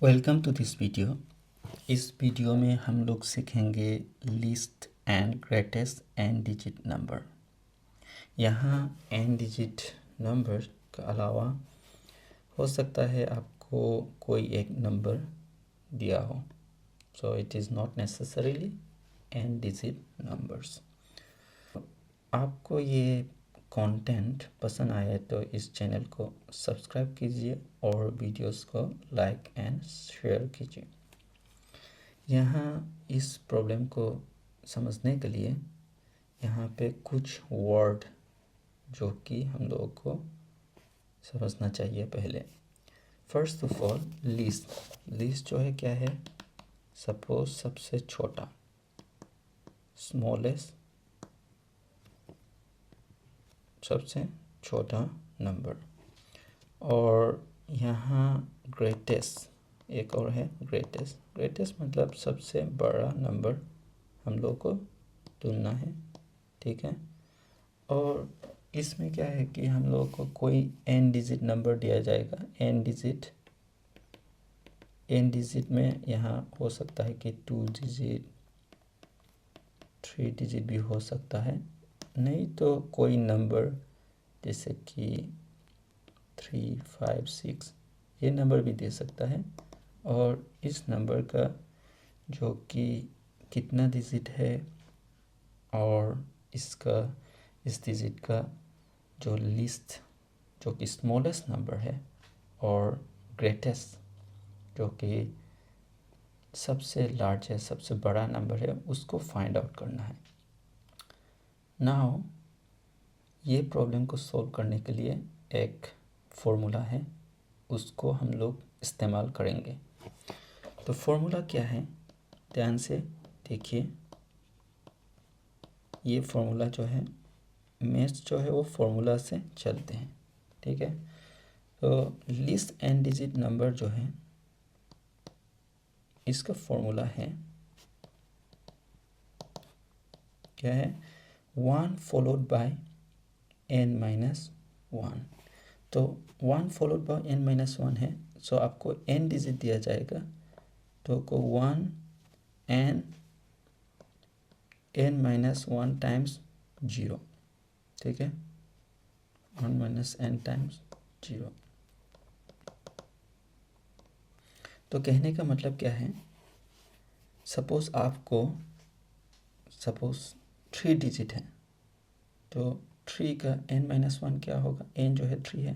Welcome to this video. इस वीडियो में हम लोग सीखेंगे least and greatest N digit number. यहाँ एन डिजिट नंबर के अलावा हो सकता है आपको कोई एक नंबर दिया हो, so it is not necessarily N digit numbers. आपको ये कंटेंट पसंद आए तो इस चैनल को सब्सक्राइब कीजिए और वीडियोस को लाइक एंड शेयर कीजिए। यहाँ इस प्रॉब्लम को समझने के लिए यहाँ पे कुछ वर्ड जो कि हम लोगों को समझना चाहिए पहले। फर्स्ट ऑफ ऑल लिस्ट जो है क्या है? सपोज सबसे छोटा, स्मॉलेस्ट, सबसे छोटा नंबर। और यहाँ ग्रेटेस्ट एक और है, ग्रेटेस्ट मतलब सबसे बड़ा नंबर हम लोग को ढूंढना है, ठीक है। और इसमें क्या है कि हम लोग को कोई एन डिजिट नंबर दिया जाएगा। एन डिजिट में यहाँ हो सकता है कि 2 डिजिट 3 डिजिट भी हो सकता है, नहीं तो कोई नंबर जैसे कि 3 5 6 ये नंबर भी दे सकता है। और इस नंबर का जो कि कितना डिजिट है और इस डिजिट का जो लिस्ट जो कि स्मॉलेस्ट नंबर है और ग्रेटेस्ट जो कि सबसे लार्ज है, सबसे बड़ा नंबर है, उसको फाइंड आउट करना है। नाउ ये प्रॉब्लम को सॉल्व करने के लिए एक फॉर्मूला है, उसको हम लोग इस्तेमाल करेंगे। तो फॉर्मूला क्या है, ध्यान से देखिए। ये फॉर्मूला जो है, मैथ्स जो है वो फॉर्मूला से चलते हैं, ठीक है। तो लिस्ट एन डिजिट नंबर जो है इसका फॉर्मूला है क्या है? 1 फॉलोड बाय n माइनस 1। तो 1 फॉलोड बाय n माइनस 1 है, सो आपको n डिजिट दिया जाएगा तो को 1 n माइनस 1 टाइम्स 0, ठीक है। 1 माइनस n टाइम्स 0। तो कहने का मतलब क्या है? सपोज 3 डिजिट है तो 3 का n माइनस 1 क्या होगा? n जो है 3 है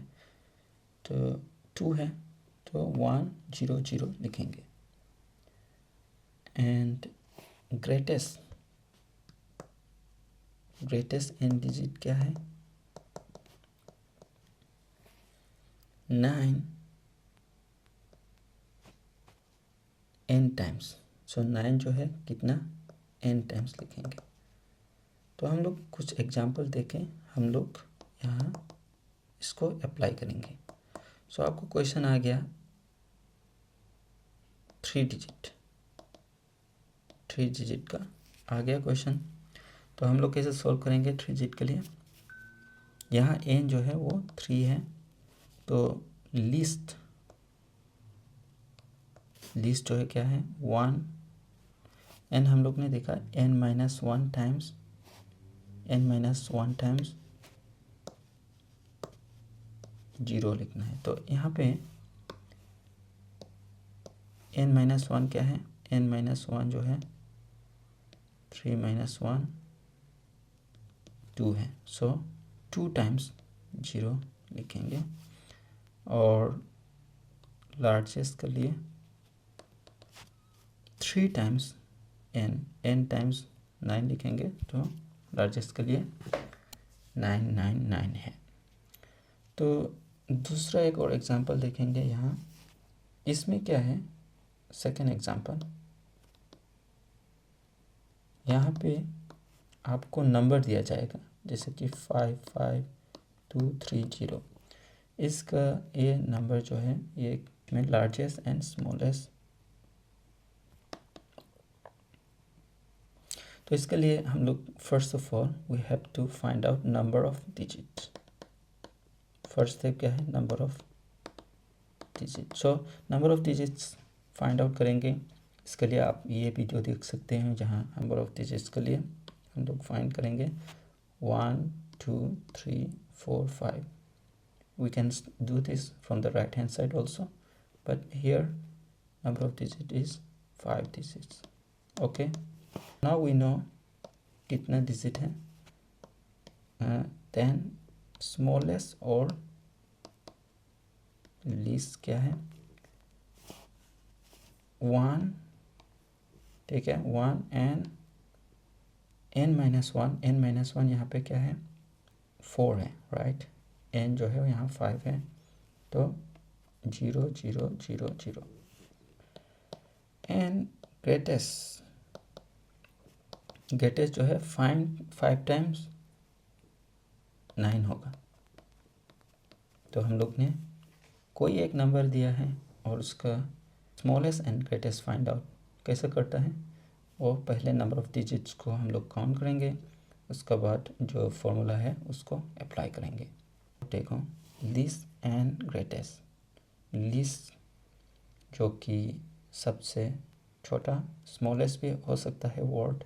तो 2 है तो 1 0 0 लिखेंगे। एंड ग्रेटेस्ट n डिजिट क्या है? 9 n टाइम्स। सो 9 जो है कितना? n टाइम्स लिखेंगे। तो हम लोग कुछ एग्जांपल देखें, हम लोग यहाँ इसको अप्लाई करेंगे। सो आपको क्वेश्चन आ गया 3 डिजिट का आ गया क्वेश्चन। तो हम लोग कैसे सॉल्व करेंगे 3 डिजिट के लिए? यहाँ n जो है वो 3 है तो लिस्ट जो है क्या है? 1 n हम लोग ने देखा n माइनस 1 टाइम्स 0 लिखना है। तो यहाँ पे n माइनस 1 क्या है? n माइनस 1 जो है 3 माइनस 1 2 है, सो 2 टाइम्स 0 लिखेंगे। और लार्जेस्ट के लिए 3 टाइम्स n टाइम्स 9 लिखेंगे तो लार्जेस्ट के लिए 999 है। तो दूसरा एक और एग्जांपल देखेंगे यहाँ। इसमें क्या है? सेकेंड एग्जांपल, यहाँ पे आपको नंबर दिया जाएगा जैसे कि 55230। इसका ये नंबर जो है ये में लार्जेस्ट एंड स्मॉलेस्ट। तो इसके लिए हम लोग first of all we have to find out number of digits. First step क्या है? Number of digit. So number of digits find out करेंगे। इसके लिए आप ये वीडियो देख सकते हैं जहाँ नंबर ऑफ डिजिट्स के लिए हम लोग फाइंड करेंगे 1 2 3 4 5। We can do this from the right hand side also, but here number of digit is 5 digits. Okay, now we know कितना डिजिट है। then smallest और least क्या है 1, ठीक है 1 and n-1 यहाँ पे क्या है 4 है, राइट। n जो है यहाँ 5 है, तो 0 0 0 0 एंड ग्रेटेस्ट जो है 5 टाइम्स 9 होगा। तो हम लोग ने कोई एक नंबर दिया है और उसका smallest and greatest find out कैसे करता है, वो पहले नंबर ऑफ डिजिट्स को हम लोग काउंट करेंगे, उसके बाद जो फॉर्मूला है उसको अप्लाई करेंगे। देखो लीस्ट एंड ग्रेटेस्ट। लीस्ट जो कि सबसे छोटा, स्मॉलेस्ट भी हो सकता है वर्ड,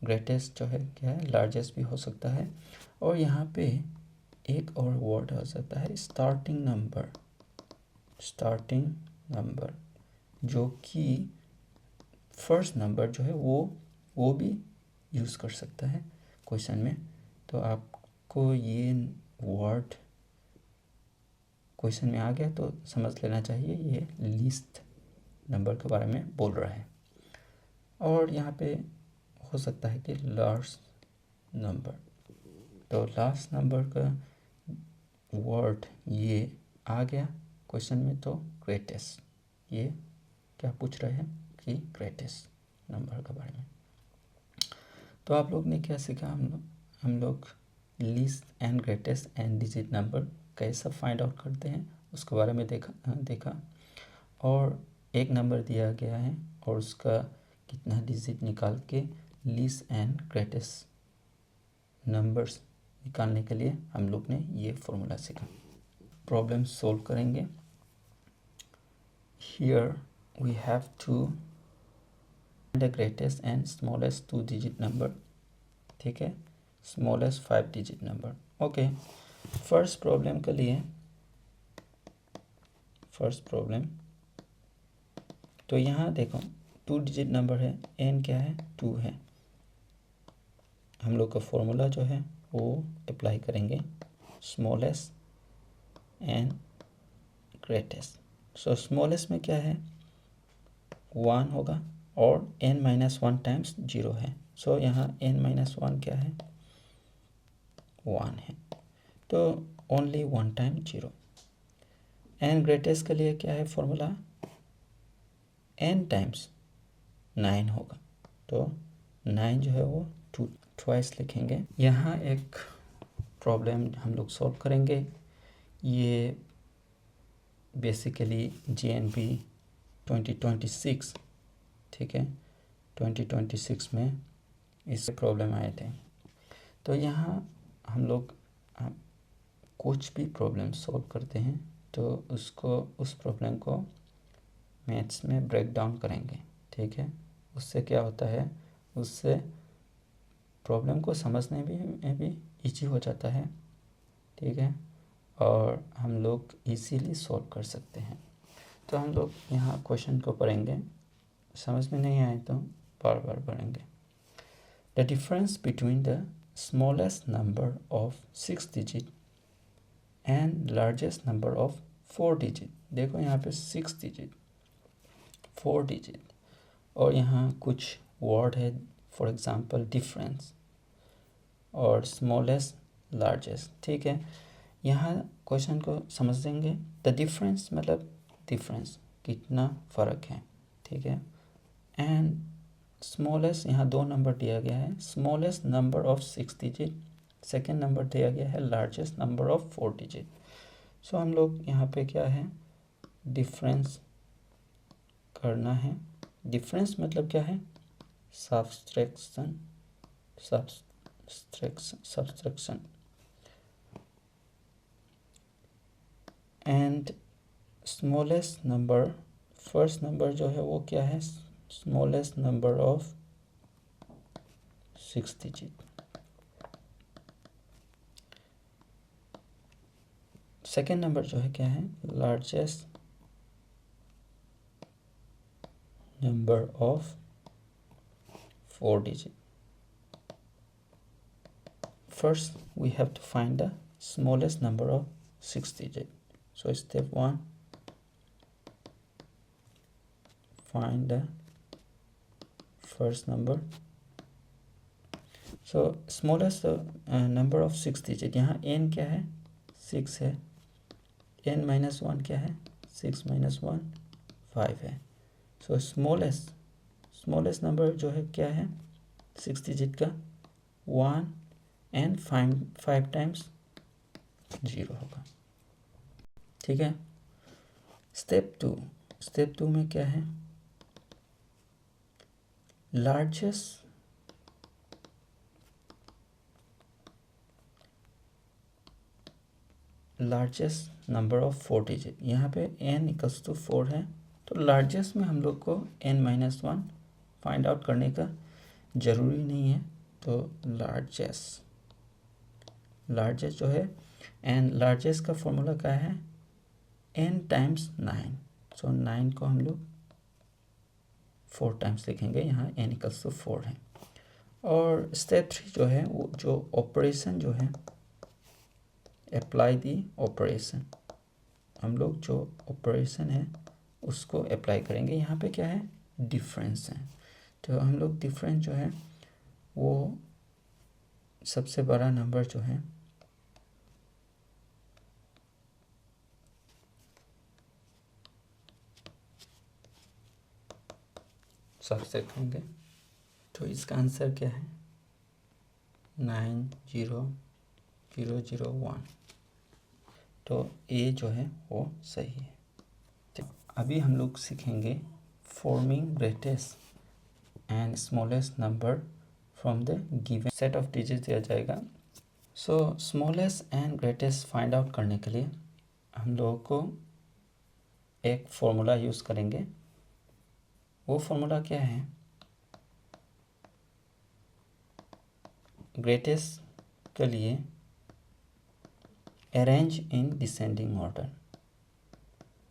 ग्रेटेस्ट जो है क्या है लार्जेस्ट भी हो सकता है, और यहाँ पे एक और वर्ड हो सकता है स्टार्टिंग नंबर जो कि फर्स्ट नंबर जो है वो भी यूज़ कर सकता है क्वेश्चन में। तो आपको ये वर्ड क्वेश्चन में आ गया तो समझ लेना चाहिए ये लीस्ट नंबर के बारे में बोल रहा है। और यहाँ पे हो सकता है कि लास्ट नंबर, तो लास्ट नंबर का वर्ड ये आ गया क्वेश्चन में, तो ग्रेटेस्ट, ये क्या पूछ रहे हैं कि ग्रेटेस्ट नंबर के बारे में। तो आप लोग ने क्या सीखा, हम लोग least and greatest and digit number कैसे फाइंड आउट करते हैं उसके बारे में देखा। और एक नंबर दिया गया है और उसका कितना डिजिट निकाल के लीस्ट एंड ग्रेटेस्ट नंबर्स निकालने के लिए हम लोग ने ये फॉर्मूला सीखा। प्रॉब्लम सॉल्व करेंगे। Here we have to the greatest and smallest 2 digit number, ठीक है, smallest 5 digit number. Okay, first problem के लिए फर्स्ट प्रॉब्लम, तो यहाँ देखो 2 डिजिट नंबर है, n क्या है 2 है। हम लोग का फॉर्मूला जो है वो अप्लाई करेंगे smallest and greatest. So smallest में क्या है 1 होगा और n-1 टाइम्स 0 है, सो यहाँ n-1 क्या है 1 है, तो ओनली 1 टाइम 0। एंड ग्रेटेस्ट के लिए क्या है फॉर्मूला n टाइम्स 9 होगा, तो 9 जो है वो 2 ट्वाइस लिखेंगे। यहाँ एक प्रॉब्लम हम लोग सॉल्व करेंगे। ये बेसिकली JNP 2026, ठीक है, 2026 में इस प्रॉब्लम आए थे। तो यहाँ हम लोग कुछ भी प्रॉब्लम सॉल्व करते हैं तो उस प्रॉब्लम को मैथ्स में ब्रेक डाउन करेंगे, ठीक है। उससे क्या होता है, उससे प्रॉब्लम को समझने में भी ईजी हो जाता है, ठीक है, और हम लोग इजीली सॉल्व कर सकते हैं। तो हम लोग यहाँ क्वेश्चन को पढ़ेंगे, समझ में नहीं आए तो बार बार पढ़ेंगे। The difference between the smallest number of 6 digit and largest number of 4 digit. देखो यहाँ पे 6 डिजिट 4 डिजिट और यहाँ कुछ वर्ड है, फॉर एग्जांपल डिफरेंस और स्मॉलेस्ट लार्जेस्ट, ठीक है। यहाँ क्वेश्चन को समझेंगे। द डिफरेंस मतलब डिफरेंस कितना फ़र्क है, ठीक है। एंड स्मॉलेस्ट, यहाँ 2 नंबर दिया गया है, smallest number of 6 digit, second number दिया गया है लार्जेस्ट नंबर ऑफ 4 डिजिट। सो हम लोग यहाँ पे क्या है डिफरेंस करना है। डिफरेंस मतलब क्या है subtraction and smallest number first number जो है वो क्या है, smallest number of 6 digit. Second number जो है क्या है, largest number of 4 digit. First we have to find the smallest number of 6 digit. So step 1, find the first number. So smallest number of 6 digit, यहाँ n क्या है, 6 है, n minus 1 क्या है, 6 minus 1 5 है। So smallest number जो है क्या है 6 digit का 1 and 5 times 0 होगा। ठीक है। स्टेप टू में क्या है, लार्जेस्ट नंबर ऑफ 4 डिजिट। यहाँ पे n इक्वल्स टू 4 है, तो लार्जेस्ट में हम लोग को n माइनस 1 फाइंड आउट करने का ज़रूरी नहीं है। तो लार्जेस्ट जो है, एंड लार्जेस्ट का फॉर्मूला क्या है, n टाइम्स 9। सो 9 को हम लोग 4 टाइम्स लिखेंगे, यहाँ n इक्वल्स टू 4 है। और स्टेप 3 जो है, वो जो ऑपरेशन जो है, अप्लाई दी ऑपरेशन, हम लोग जो ऑपरेशन है उसको अप्लाई करेंगे। यहाँ पे क्या है, डिफरेंस है, तो हम लोग डिफरेंस जो है वो सबसे बड़ा नंबर जो है सबसे करेंगे। तो इसका आंसर क्या है, 90001। तो ए जो है वो सही है। अभी हम लोग सीखेंगे forming greatest and smallest number from the given set of digit दिया जाएगा। सो smallest and greatest find out करने के लिए हम लोगों को एक फॉर्मूला यूज़ करेंगे। वो फॉर्मूला क्या है, ग्रेटेस्ट के लिए arrange in descending order.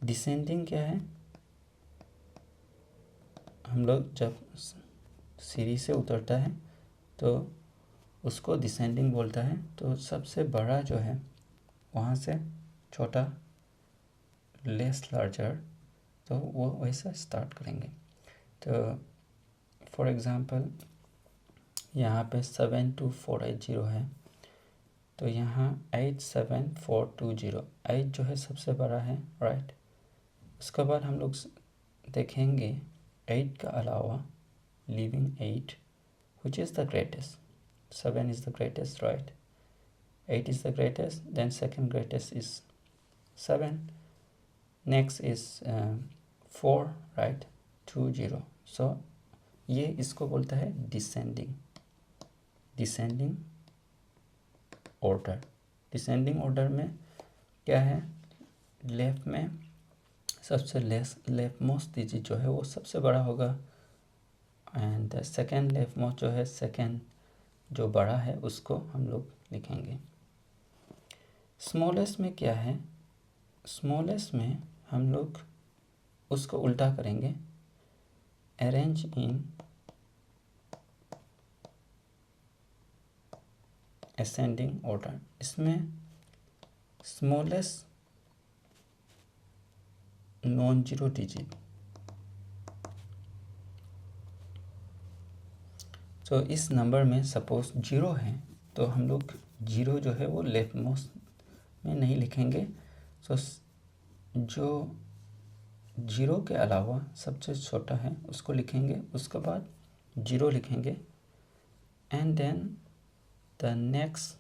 Descending क्या है, हम लोग जब सीढ़ी से उतरता है तो उसको डिसेंडिंग बोलता है। तो सबसे बड़ा जो है वहाँ से छोटा, लेस लार्जर, तो वो वैसा स्टार्ट करेंगे। तो फॉर एग्ज़ाम्पल यहाँ पे 72480 है, तो यहाँ 87420, 8 जो है सबसे बड़ा है, राइट। उसके बाद हम लोग देखेंगे 8 का अलावा living 8 which is the greatest. 7 is the greatest, right? 8 is the greatest, then second greatest is 7, next is 4, right? 20. So ये इसको बोलता है डिसेंडिंग ऑर्डर। डिसेंडिंग ऑर्डर में क्या है, लेफ्ट में सबसे लेफ्ट मोस्ट डिजिट जो है वो सबसे बड़ा होगा, एंड सेकेंड लेफ्ट मोस्ट जो है, सेकेंड जो बड़ा है उसको हम लोग लिखेंगे। स्मॉलेस्ट में क्या है, स्मॉलेस्ट में हम लोग उसको उल्टा करेंगे, अरेंज इन असेंडिंग ऑर्डर। इसमें स्मॉलेस्ट नॉन जीरो डिजिट, तो इस नंबर में सपोज 0 है, तो हम लोग 0 जो है वो लेफ्ट मोस्ट में नहीं लिखेंगे। सो जो 0 के अलावा सबसे छोटा है उसको लिखेंगे, उसके बाद 0 लिखेंगे, and then the next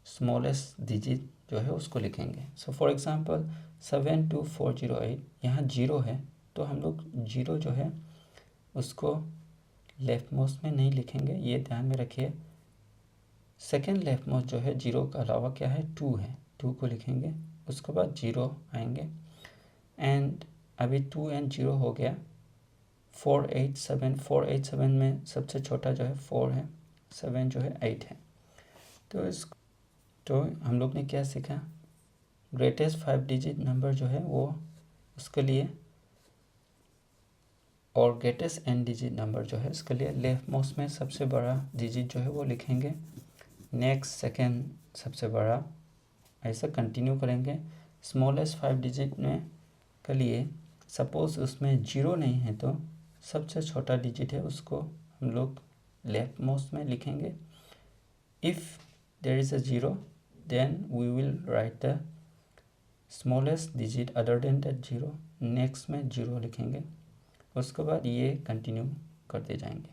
smallest digit जो है उसको लिखेंगे। सो फॉर एग्ज़ाम्पल 72408, यहाँ 0 है, तो हम लोग 0 जो है उसको लेफ्ट मोस्ट में नहीं लिखेंगे, ये ध्यान में रखिए। सेकेंड लेफ्ट मोस्ट जो है 0 का अलावा क्या है, 2 है, 2 को लिखेंगे, उसके बाद 0 आएंगे, एंड अभी 2 एंड 0 हो गया 487 में सबसे छोटा जो है 4 है, 7 जो है 8 है। तो हम लोग ने क्या सीखा, ग्रेटेस्ट 5 डिजिट नंबर जो है वो उसके लिए, और ग्रेटेस्ट n डिजिट नंबर जो है उसके लिए लेफ्ट मोस्ट में सबसे बड़ा डिजिट जो है वो लिखेंगे, नेक्स्ट सेकेंड सबसे बड़ा, ऐसा कंटिन्यू करेंगे। स्मॉलेस्ट 5 डिजिट में के लिए सपोज़ उसमें 0 नहीं है तो सबसे छोटा डिजिट है उसको हम लोग लेफ्ट मोस्ट में लिखेंगे। If there is a 0 then we will write the smallest digit other than that 0, next में 0 लिखेंगे। उसके बाद ये कंटिन्यू करते जाएंगे।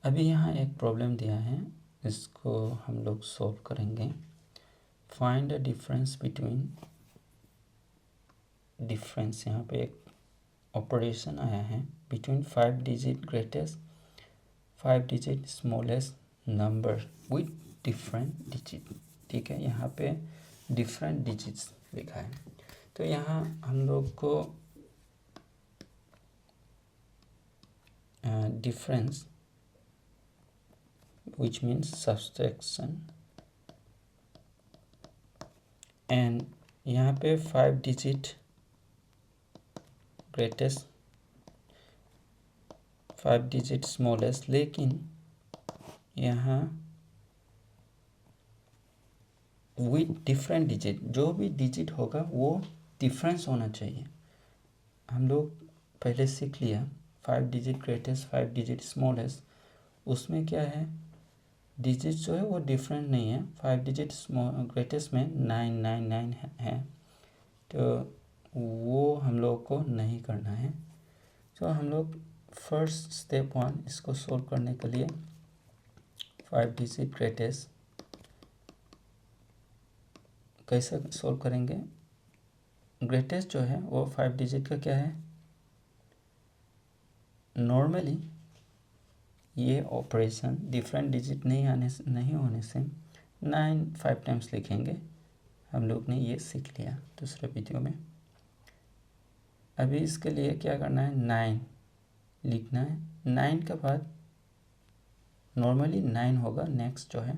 अभी यहाँ एक प्रॉब्लम दिया है, इसको हम लोग सॉल्व करेंगे। Find the difference between, difference यहाँ पे एक ऑपरेशन आया है, between 5 digit greatest 5 digit smallest number with different digit. ठीक है, यहाँ पे डिफरेंट डिजिट्स लिखा है। तो यहाँ हम लोग को difference which means subtraction, and यहाँ पे 5 डिजिट ग्रेटेस्ट 5 डिजिट स्मॉलेस्ट, लेकिन यहाँ विथ डिफरेंट डिजिट, जो भी डिजिट होगा वो डिफरेंस होना चाहिए। हम लोग पहले सीख लिया 5 डिजिट ग्रेटेस्ट 5 डिजिट स्मॉलेस्ट, उसमें क्या है, डिजिट जो है वो डिफरेंट नहीं है। 5 डिजिट ग्रेटेस्ट में 999 है, तो वो हम लोग को नहीं करना है। तो हम लोग फर्स्ट स्टेप 1 इसको सोल्व करने के लिए 5 डिजिट ग्रेटेस्ट कैसे सोल्व करेंगे। ग्रेटेस्ट जो है वो 5 डिजिट का क्या है, नॉर्मली ये ऑपरेशन डिफरेंट डिजिट नहीं होने से 9 5 टाइम्स लिखेंगे। हम लोग ने ये सीख लिया दूसरे वीडियो में। अभी इसके लिए क्या करना है, 9 लिखना है। 9 के बाद नॉर्मली 9 होगा नेक्स्ट जो है,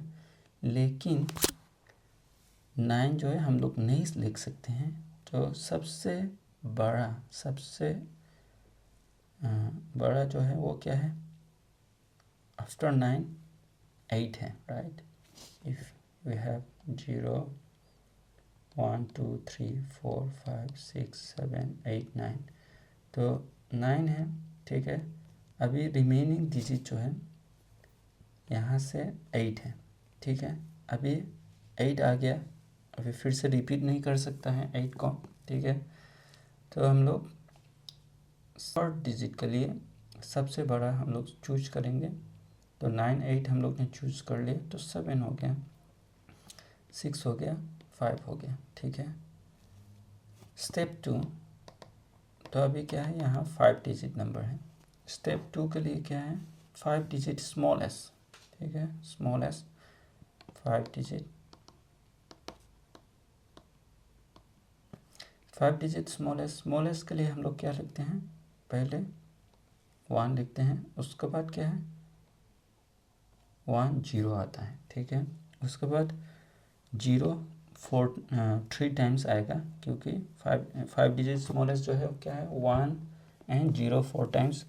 लेकिन 9 जो है हम लोग नहीं लिख सकते हैं। तो सबसे बड़ा जो है वो क्या है, आफ्टर 9 8 है, राइट। इफ वी हैव 0 1 2 3 4 5 6 7 8 9, तो 9 है, ठीक है। अभी रिमेनिंग डिजिट जो है यहाँ से 8 है, ठीक है। अभी 8 आ गया, अभी फिर से रिपीट नहीं कर सकता है 8 को, ठीक है। तो हम लोग थर्ड डिजिट के लिए सबसे बड़ा हम लोग चूज करेंगे। तो 9 8 हम लोग ने चूज कर लिया, तो 7 हो गया, 6 हो गया, 5 हो गया, ठीक है। स्टेप 2, तो अभी क्या है, यहाँ 5 डिजिट नंबर है। स्टेप 2 के लिए क्या है, 5 डिजिट स्मॉलेस्ट, ठीक है, स्मॉलेस्ट 5 डिजिट 5 डिजिट स्मॉलेस्ट के लिए हम लोग क्या लिखते हैं, पहले 1 लिखते हैं, उसके बाद क्या है 1 0 आता है, ठीक है। उसके बाद 0 3 टाइम्स आएगा, क्योंकि 5 डिजिट स्मॉलेस्ट जो है क्या है 1 एंड 0 4 टाइम्स,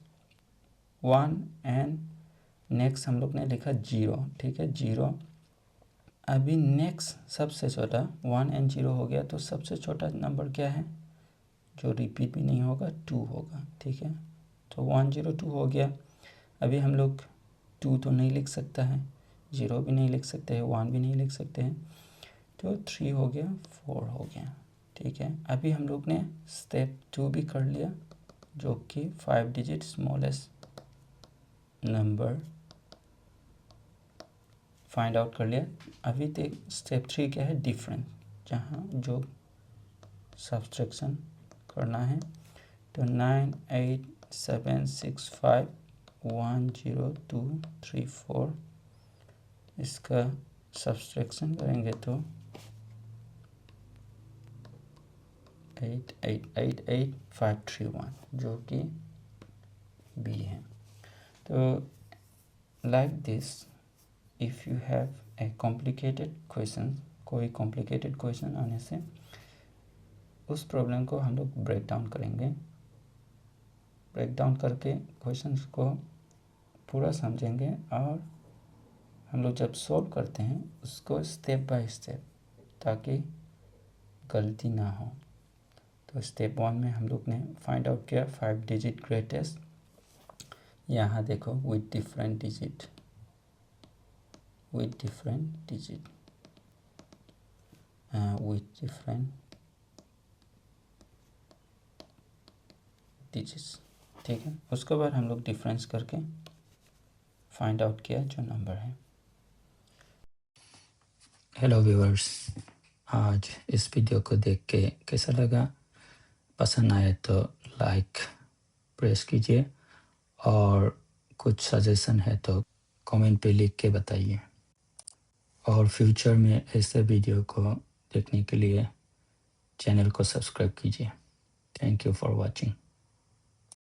1 एंड नेक्स्ट हम लोग ने लिखा 0, ठीक है, 0। अभी नेक्स्ट सबसे छोटा 1 एंड 0 हो गया, तो सबसे छोटा नंबर क्या है जो रिपीट भी नहीं होगा, 2 होगा, ठीक है। तो 1 0 2 हो गया। अभी हम लोग 2 तो नहीं लिख सकता है, 0 भी नहीं लिख सकते हैं, 1 भी नहीं लिख सकते हैं, तो 3 हो गया, 4 हो गया, ठीक है। अभी हम लोग ने स्टेप 2 भी कर लिया, जो कि 5 digit smallest number find out कर लिया। अभी देख स्टेप 3 क्या है, डिफरेंस, जहाँ जो सब्सट्रैक्शन करना है। तो 9 8 7 6 5 1 0 2 3 4, इसका सब्सट्रैक्शन करेंगे तो 8888531 जो कि बी है। तो like this if you have a complicated question, कोई कॉम्प्लिकेटेड क्वेश्चन आने से उस प्रॉब्लम को हम लोग ब्रेक डाउन करेंगे। ब्रेक डाउन करके क्वेश्चंस को पूरा समझेंगे और हम लोग जब सॉल्व करते हैं उसको स्टेप बाय स्टेप, ताकि गलती ना हो। तो स्टेप 1 में हम लोग ने फाइंड आउट किया 5 डिजिट ग्रेटेस्ट। यहाँ देखो with different digit, with different digits, ठीक है। उसके बाद हम लोग डिफरेंस करके फाइंड आउट किया जो नंबर है। हेलो व्यूअर्स, आज इस वीडियो को देख के कैसा लगा? पसंद आए तो लाइक प्रेस कीजिए और कुछ सजेशन है तो कमेंट पे लिख के बताइए। और फ्यूचर में ऐसे वीडियो को देखने के लिए चैनल को सब्सक्राइब कीजिए। Thank you for watching.